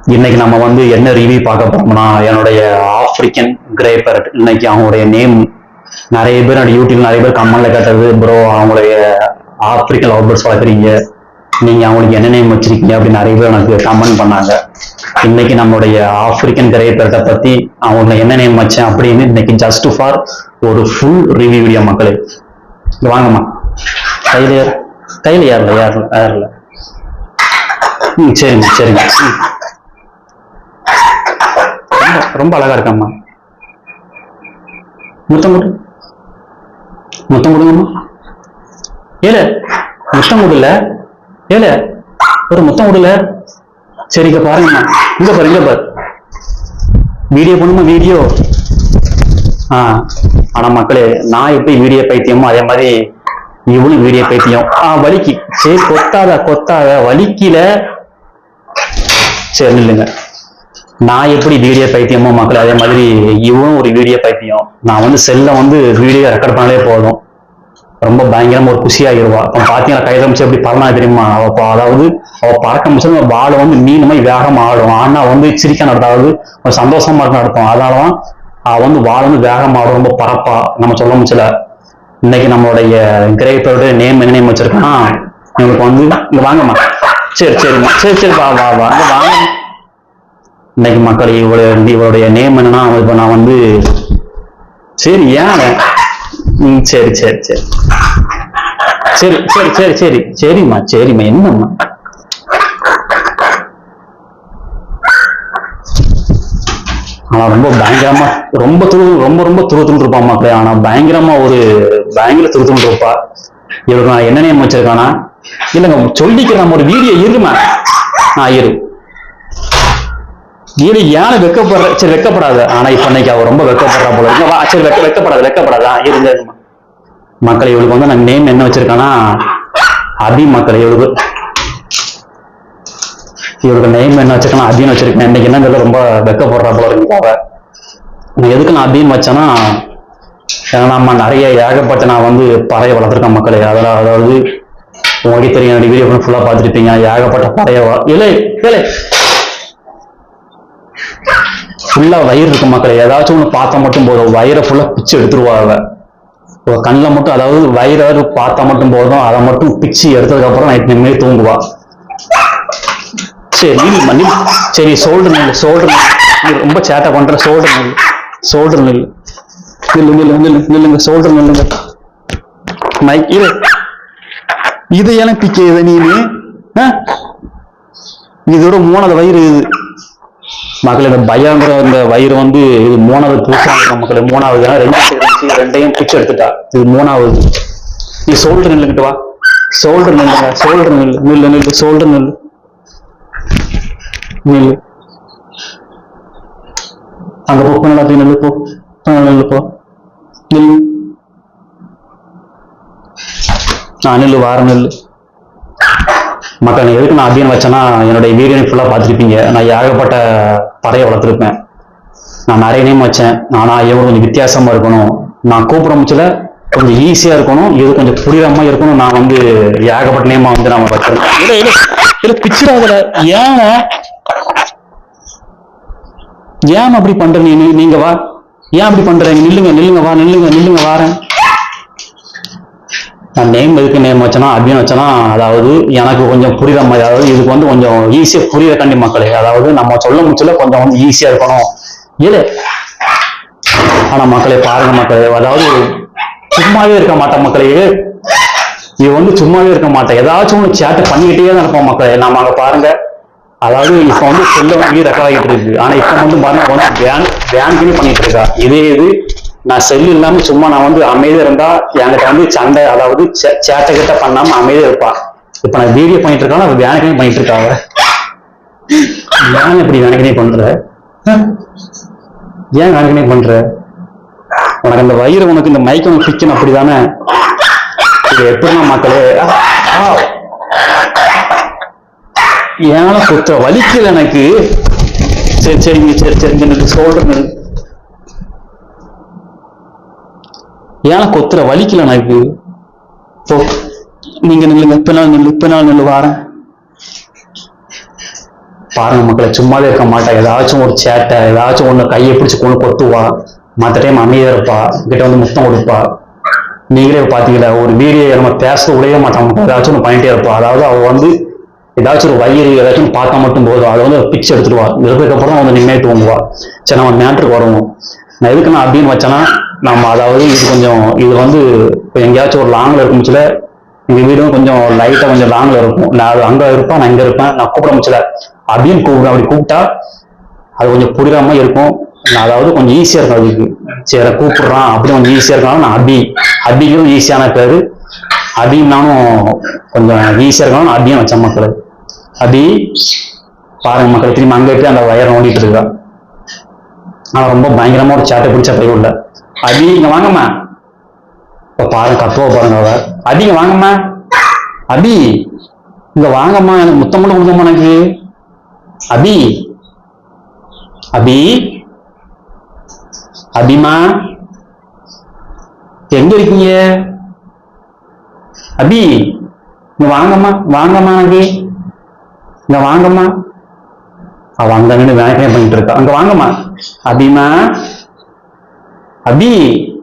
இன்னைக்கு நம்ம வந்து என்ன ரிவ்யூ பார்க்க போறோம்னா, என்னுடைய ஆப்பிரிக்கன் கிரே பேரட். இன்னைக்கு அவங்களுடைய நேம் நிறைய பேர் யூடியூப்ல நிறைய பேர் கமெண்ட்ல கேட்டது, ப்ரோ அவங்களுடைய ஆப்பிரிக்கன் லவ் பேர்ட்ஸ் வளர்க்குறீங்க, நீங்க அவங்களுக்கு என்ன நேம் வச்சிருக்கீங்க அப்படின்னு நிறைய பேர் எனக்கு கமெண்ட் பண்ணாங்க. இன்னைக்கு நம்மளுடைய ஆப்பிரிக்கன் கிரே பேரட்டை பத்தி அவங்க என்ன நேம் வச்சேன் அப்படின்னு இன்னைக்கு ஜஸ்ட் ஃபார் ஒரு ஃபுல் ரிவ்யூ வீடியோ மக்களே. வாங்கம்மா, கையில கையில யாரில் சரிங்க சரிங்க. ரொம்ப அழகா இருக்கம்மா. முத்தம் கொடு, முத்தம் கொடுங்கம்மா. ஏல முத்தம் கொடுல, ஏல ஒரு முத்தம் கொடுல. சரிங்க பாருங்கம்மா, இங்க பாரு இங்க பாரு. வீடியோ பண்ணுமா வீடியோ. ஆனா மக்களே, நான் எப்படி வீடியோ பைத்தியமோ அதே மாதிரி இவனும் வீடியோ பைத்தியம். வலிக்கு சரி, கொத்தாத வலிக்கல. சரி நில்லுங்க. நான் எப்படி வீடியோ பைத்தியமோ மக்கள் அதே மாதிரி இவனும் ஒரு வீடியோ பைத்தியம். நான் வந்து செல்ல வந்து வீடியோ ரெக்கார்ட் பண்ணாலே போதும், ரொம்ப பயங்கரமா ஒரு குஷியாகிடுவா. அப்ப பாத்தீங்கன்னா கையில அமைச்சு எப்படி பறனா தெரியுமா. அதாவது அவ பறக்க முடிச்சு பாலை வந்து மீன் மாதிரி வேகமா ஆடும். ஆனா வந்து சிரிக்க நடத்தாவது ஒரு சந்தோஷமா இருக்க நடத்தும். அதனாலதான் அவ வந்து வாழை வந்து வேகமா ஆடும், ரொம்ப பறப்பா. நம்ம சொல்ல முடிச்சல. இன்னைக்கு நம்மளுடைய கிரே பேரோட நேம் என்ன நேம் வச்சிருக்கோம்னா, உங்களுக்கு வந்து இங்க வாங்கம்மா. சரி சரிம்மா, சரி வா வா வா இங்க வாங்க. இன்னைக்கு மக்கள் இவளுடைய நேம் என்னன்னா, இப்ப நான் வந்து சரி ஏன் சரி சரி சரி சரி சரி சரி சரி சரிம்மா சரிம்மா என்னம்மா. ஆனா ரொம்ப பயங்கரமா ரொம்ப துருத்துன்னு இருப்பான் மக்களே. ஆனா பயங்கரமா பயங்கர துருத்துன்னு இருப்பா. இவருக்கு நான் என்ன நேம் வச்சிருக்கானா, இல்லைங்க சொல்லிக்கிறேன். நம்ம ஒரு வீடியோ இருமா. இரு இரு. ஏன் வெக்கப்படுற? சரி வெக்கப்படாத. ஆனா இப்ப இன்னைக்கு அவ ரொம்ப வெக்கப்படுறா போல இருக்கு. சரி வெக்கப்படாதா இருங்க மக்களை. இவளுக்கு வந்து நான் நேம் என்ன வச்சிருக்கேன்னா அபி மக்களை. இவருக்கு நேம் என்ன வச்சிருக்கேன்னா அபின்னு வச்சிருக்கேன். இன்னைக்கு என்னங்கிறது ரொம்ப வெக்கப்படுறா போல இருக்கு அவ. நான் எதுக்கு நான் அபின்னு வச்சேன்னா, நம்ம நிறைய ஏகப்பட்ட நான் வந்து பறைய வளர்த்துருக்கேன் மக்களே. அதாவது உங்களுக்கு தெரியும், என்னுடைய வீடியோ ஃபுல்லா பார்த்துருப்பீங்க. ஏகப்பட்ட பறைய இல்லை இல்லை ஃபுல்லா வயிறு இருக்கு மக்களே. ஏதாச்சும் ஒண்ணு பார்த்தா மட்டும் போதும், வயிறை ஃபுல்லா பிச்சு எடுத்துருவா அவ. கண்ணில் மட்டும், அதாவது வயிறு பார்த்தா மட்டும் போதும், அதை மட்டும் பிச்சு எடுத்ததுக்கு அப்புறம் நைட் நிம்மதி தூங்குவா. சரி சரி சோல்டர் ரொம்ப சேட்டை பண்ற. சோல்டர் நில்லுங்க சோல்டர் நில்லுங்க. மைக் இது எனக்கு பிக்க நீனு. இதோட 3வது வயிறு இது மக்கள். இந்த பயங்கர இந்த வயிறு வந்து இது 3வது பூசா மக்கள். 3வது ரெண்டையும் பிச்சு எடுத்துட்டா. இது 3வது. நீ சோல்டர் நில்லுங்கிட்டு வா. சோல்டர் நில்லுங்க. சோல்டர் நில்லு. சோல்டர் நில்லு. அங்க போ, எல்லாத்தையும் நெல்லு போ. நெல்லு போ. நெல்லு வார நெல்லு. மக்கள் எதுக்கு நான் அபியன் வச்சேன்னா, என்னுடைய வீடியோ ஃபுல்லா பார்த்துருப்பீங்க. நான் ஏகப்பட்ட பறைய வளர்த்துருப்பேன். நான் நிறைய நேம் வச்சேன். ஆனா இவங்க கொஞ்சம் வித்தியாசமா இருக்கணும், நான் கூப்பிட முடிச்சல கொஞ்சம் ஈஸியா இருக்கணும், இது கொஞ்சம் புரியாம இருக்கணும். நான் வந்து ஏகப்பட்ட நேமா வந்து நான் வச்சிருக்கேன். பிச்சிடாதுல ஏன் அப்படி பண்ற நீங்க வா. ஏன் அப்படி பண்றீங்க? நில்லுங்க வாரேன். நான் நேம் எதுக்கு நேம் வச்சேன்னா அப்படின்னு வச்சேன்னா, அதாவது எனக்கு கொஞ்சம் புரியுற மாதிரி, அதாவது இதுக்கு வந்து கொஞ்சம் ஈஸியா புரியுற கண்டி மக்களே. அதாவது நம்ம சொல்ல முடிச்சல கொஞ்சம் வந்து ஈஸியா இருக்கணும். ஆனா மக்களே பாருங்க மக்களே, அதாவது சும்மாவே இருக்க மாட்டேன் மக்களே. இது வந்து சும்மாவே இருக்க மாட்டேன், ஏதாச்சும் ஒன்று சேட்டை பண்ணிக்கிட்டே தான் இருப்போம் மக்களே. நாம அங்க பாருங்க, அதாவது இப்ப வந்து செல்ல வாங்கி ரெக்கார்ட் ஆகிட்டு இருக்கு. ஆனா இப்ப வந்து பாருங்க வந்து பேங்க்லயும் பண்ணிட்டு இருக்கா. இது நான் செல்லு இல்லாம சும்மா நான் வந்து அமைதியா இருந்தா என்கிட்ட வந்து சண்டை, அதாவது சேட்டை கிட்ட பண்ணாம அமைதியா இருப்பா. இப்ப நான் வீடியோ பண்ணிட்டு இருக்காங்க, அவ வேலைக்கே பண்ணிட்டு இருக்காங்க. ஏன் இப்படி வேலைக்கே பண்ற? ஏன் வேலைக்கே பண்ற? உனக்கு அந்த வயிறு, உனக்கு இந்த மைக் உனக்கு பிக்கணும் அப்படிதானே? இது எப்படின்னா மக்களே, ஏன குத்த வலிக்கல எனக்கு. சரிங்க சோல்டர் ஏன கொத்துற வலிக்கல எனக்கு. நீங்க நில்லுங்க. இப்ப நாள் நில்லு வாரேன். பாருங்க மக்களை, சும்மாவே இருக்க மாட்டா. ஏதாச்சும் ஒரு சேட்டை, ஏதாச்சும் ஒண்ணு கையை பிடிச்சு கொண்டு கொத்துவா. மற்ற டைம் அமைதியா இருப்பா, கிட்ட வந்து முத்தம் கொடுப்பா. நீங்களே பாத்தீங்களா, ஒரு வீடியோ நம்ம பேச உடைய மாட்டாங்க, ஏதாச்சும் ஒன்று பண்ணிட்டே இருப்பா. அதாவது அவ வந்து ஏதாச்சும் ஒரு வயிறு ஏதாச்சும் பார்த்தா மட்டும் போதும், அதை வந்து பிச்சு எடுத்துருவா. எடுத்ததுக்கப்புறம் வந்து நிம்மதி தூங்குவா. சரி, நம்ம மேட்ருக்கு வருவோம். நான் எதுக்கு நான் அப்படின்னு வச்சேன்னா, நம்ம அதாவது இது வந்து எங்கேயாச்சும் ஒரு லாங்ல இருக்கும்ல, எங்க வீடும் கொஞ்சம் லைட்டா கொஞ்சம் லாங்ல இருக்கும். நான் அங்க இருப்பேன், நான் இங்க இருப்பேன், நான் கூப்பிட முடிச்சல அப்படின்னு கூப்பிடுவேன். அப்படி கூப்பிட்டா அது கொஞ்சம் புரியாம இருக்கும். நான் அதாவது கொஞ்சம் ஈஸியா இருக்கும் அதுக்கு. சரி கூப்பிடுறான் அப்படின்னு கொஞ்சம் ஈஸியா இருக்காலும் நான் அபிங்கிறது ஈஸியான பேரு. அபின்னாலும் கொஞ்சம் ஈஸியா இருக்காலும் நான் அபியும் வச்சேன் மக்கள். அபி பாருங்க மக்கள், திரும்பி அங்க போய் அந்த வயரை ஓடிட்டு இருக்கா. அவன் ரொம்ப பயங்கரமா ஒரு சேட்டை பிடிச்ச பையன் உள்ள. அபி இங்க வாங்கம்மா. இப்ப பாருங்க கத்துவ பாருங்க அவ. அபி இங்க வாங்கம்மா, அபி இங்க வாங்கம்மா, எனக்கு முத்தம் கூட கொடுங்கம்மா எனக்கு. அபி அபி அபிமா எங்க இருக்கீங்க? அபி இங்க வாங்கம்மா, வாங்கம்மா அபி இங்க வாங்கம்மா. அவ அங்க வேலைக்கே பண்ணிட்டு இருக்கா. அங்க வாங்கம்மா அபிமா. அபி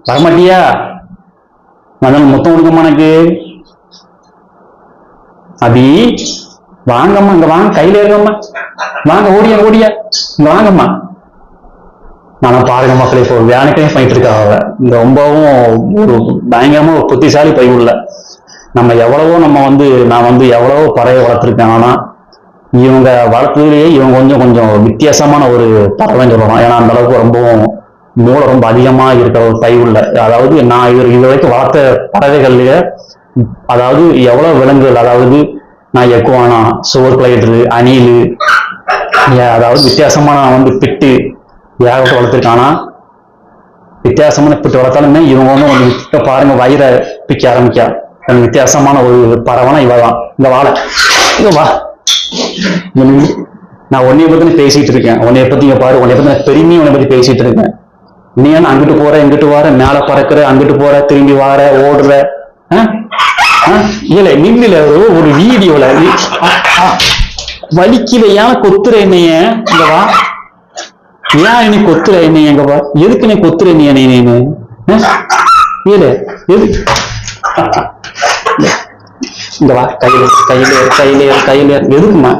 வரமாட்டியா? நான் முத்தம் கொடுங்கம்மா எனக்கு. அபி வாங்கம்மா, இங்க வாங்க, கையில இருக்கம்மா, வாங்க, ஓடியா ஓடியா, இங்க வாங்கம்மா. நான் பாருங்க மக்களே, இப்போ வேலைக்கே பண்ணிட்டு இருக்கா அவ. இந்த ரொம்பவும் ஒரு பயங்கரமா ஒரு புத்திசாலி பையுள்ள. நம்ம எவ்வளவோ நான் வந்து எவ்வளவோ பறவை வளர்த்துருக்கேன். ஆனா இவங்க வளர்த்ததுலேயே இவங்க கொஞ்சம் வித்தியாசமான ஒரு பறவைன்னு சொல்லலாம். ஏன்னா அந்த அளவுக்கு ரொம்பவும் மூளை ரொம்ப அதிகமா இருக்கிற ஒரு பையுள்ள. அதாவது நான் இது வரைக்கும் வளர்த்த பறவைகள்லயே அதாவது எவ்வளவு விலங்குகள், அதாவது நான் எக்குவானா, சோர் கிளைடரு, அணில், அதாவது வித்தியாசமான நான் வந்து பிட்டு ஏகப்பட்டு வளர்த்துருக்கானா. வித்தியாசமான பிட்டு வளர்த்தாலுமே இவங்க வந்து கொஞ்சம் பாருங்க வயிறை பிக்க ஆரம்பிக்கா. கொஞ்சம் வித்தியாசமான ஒரு பறவைனா இவதான். இந்த வாழை இங்க வா. நான் உன்னைய பத்தி பேசிட்டு இருக்கேன். உன்னைய பத்தி இங்க பாரு, உன்னைய பத்தி நான் பெருமையை உன்னை பத்தி பேசிட்டு இருக்கேன். நீ என்ன அங்கிட்டு போற, இங்கிட்டு வர, மேல பறக்குற, அங்கிட்டு போற, திரும்பி வார, ஓடுற. இல்ல நின்னுல ஒரு வீடியோல வலிக்கல, ஏன் கொத்துற என்னைய, இங்க வா. ஏன் நீ கொத்துற என்னைய, எங்க வா. எதுக்கு நீ கொத்துற நீ என்ன? இல்ல எது, இங்க வா, கையில கையில கையில கையில எதுக்குமா,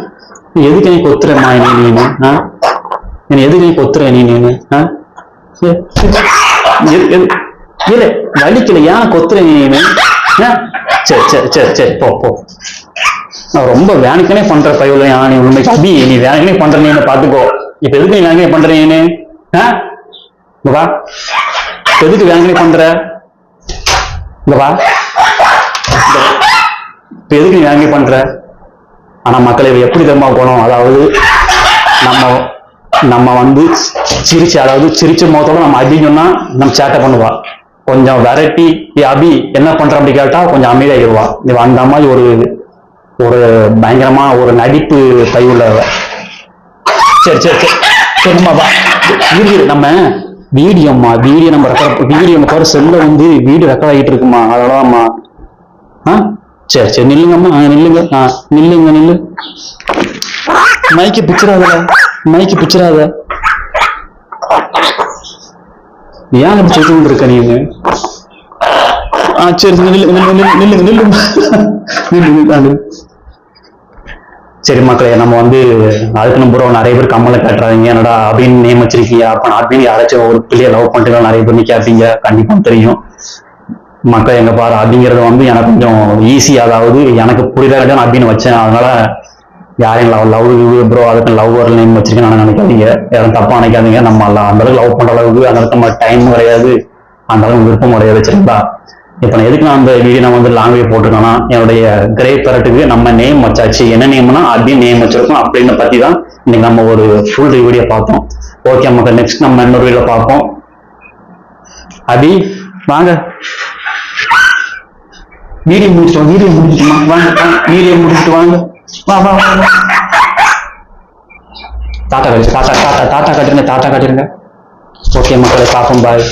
எதுக்கு நீ கொத்துறமா நீனு? எதுக்கு நீ கொத்துற நீனு? இல்ல வலிக்கல, ஏன் கொத்துற நீனு? சரி சரி சரி சரி, போ போ. நான் ரொம்ப வேலைக்கனே பண்ற பையன். நீ உண்மைக்கு அபி, நீ வேலைக்கனே பண்ற நீ பாத்துக்கோ. இப்ப எதுக்கு நீ வேலைக்கனே பண்ற நீனு? வா, எதுக்கு வேலைக்கனே பண்ற? இங்க வா, இப்ப எதுக்கு நீ வேலைக்கனே பண்ற? ஆனா மக்களை எப்படி தெரியுமா போனோம், அதாவது நம்ம வந்து சிரிச்சு, அதாவது சிரிச்ச முகத்தோட நம்ம அடிக்கணும்னா நம்ம சேட்டை பண்ணுவா. கொஞ்சம் வெரைட்டி அபி என்ன பண்ற அப்படி கேட்டா கொஞ்சம் அமைதியாகிடுவா. அந்த மாதிரி ஒரு பயங்கரமா ஒரு நடிப்பு பையுள்ளவ. சரி சரி சரி சரிம்மா வா. நம்ம வீடியோ நம்ம ரெக்கார்ட் செல்ல வந்து வீடியோ ரெக்கார்ட் ஆகிட்டு இருக்குமா, அதோடமா. சரி சரி நில்லுங்கம்மா, நில்லுங்க, நில்லு. மைக்கு பிச்சிடாத. ஏன் அப்படி சொல்லிட்டு இருக்க நீங்க? சரி நில்லுங்க. சரி மக்களே, நம்ம வந்து அதுக்கு நம்ம நிறைய பேர் கம்மலை கேட்டுறாங்க, என்னடா அப்படின்னு நேம் வச்சிருக்கீங்க, அப்ப அப்படின்னு யாராச்சும் ஒரு பிள்ளைய லவ் பண்ணிட்டு நிறைய பேர் கேட்பீங்க. கண்டிப்பா தெரியும் மக்கள். எங்க பாரு அப்படிங்கறது வந்து எனக்கு கொஞ்சம் ஈஸி, அதாவது எனக்கு புரிதல் நான் அப்படின்னு வச்சேன். அதனால யாரையும் லவ் ப்ரோ அதுக்கு லவ்வர் நேம் வச்சிருக்கேன் நான் நினைக்காதீங்க, யாரும் தப்பா நினைக்காதீங்க. நம்ம அந்த அளவுக்கு லவ் பண்ற அளவுக்கு அந்த அளவுக்கு நம்ம டைம் கிடையாது, அந்த அளவுக்கு விருப்பம் கிடையாது. சரிங்களா? இப்ப நான் எதுக்கு நான் அந்த வீடியோ நான் வந்து லாங்குவேஜ் போட்டிருக்கேன்னா, என்னுடைய கிரே பேரட்டுக்கு நம்ம நேம் வச்சாச்சு. என்ன நேம்னா அப்படின்னு நேம் வச்சிருக்கோம். அப்படின்னு பத்தி தான் இன்னைக்கு நம்ம ஒரு ஃபுல் வீடியோ பார்த்தோம். ஓகே மக்கள், நெக்ஸ்ட் நம்ம இன்னொரு வீடியோ பார்ப்போம். அபி வாங்க, வீடியோ முடிச்சுட்டு வாங்க, வீடியோ முடிச்சுட்டு வாங்க, வா. டாட்டா காட்டுங்க. ஓகே மக்களை, பார்ப்போம், பாய்.